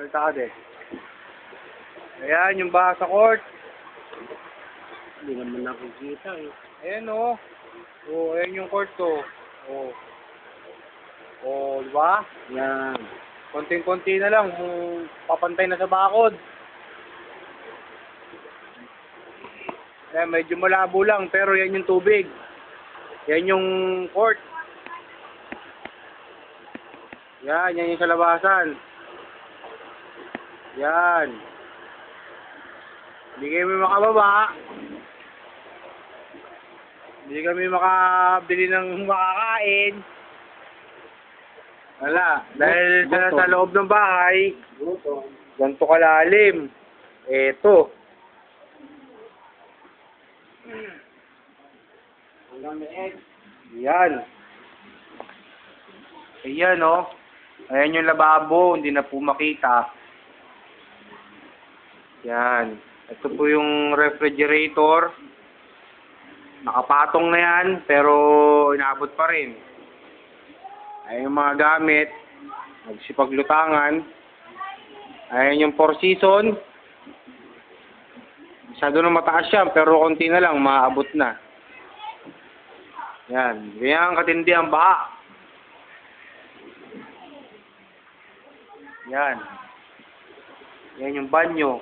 Salta ka din. Ayan, yung baha sa court. Hindi naman nakikita eh. Ayan o. Oh, ayan yung court to. Oh. Oh, di ba? Yan. Konting-konti na lang. Papantay na sa bakod. Ayan, medyo malabo lang. Pero yan yung tubig. Yan yung court. Yan yung sa labasan. Yan. Hindi kami makababa. Hindi kami makabili ng makakain. Wala. Dahil sa loob ng bahay, ganito kalalim. Eto. Yan. Ayan o. Ayan yung lababo. Hindi na po makita. Yan. Ito po yung refrigerator. Nakapatong na yan, pero inaabot pa rin. Ayan yung mga gamit. Nagsipaglutangan. Ayan yung 4 season. Masyado na mataas yan, pero konti na lang, maaabot na. Yan. Ganyan katindi ang baha. Yan. Yan yung banyo.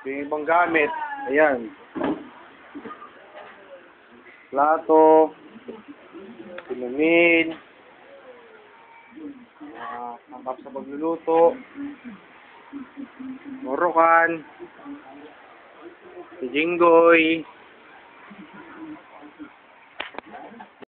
Yung ibang gamit, ayan. Plato, sinumin, sangkap sa pagluluto, morokan, si Jinggoy,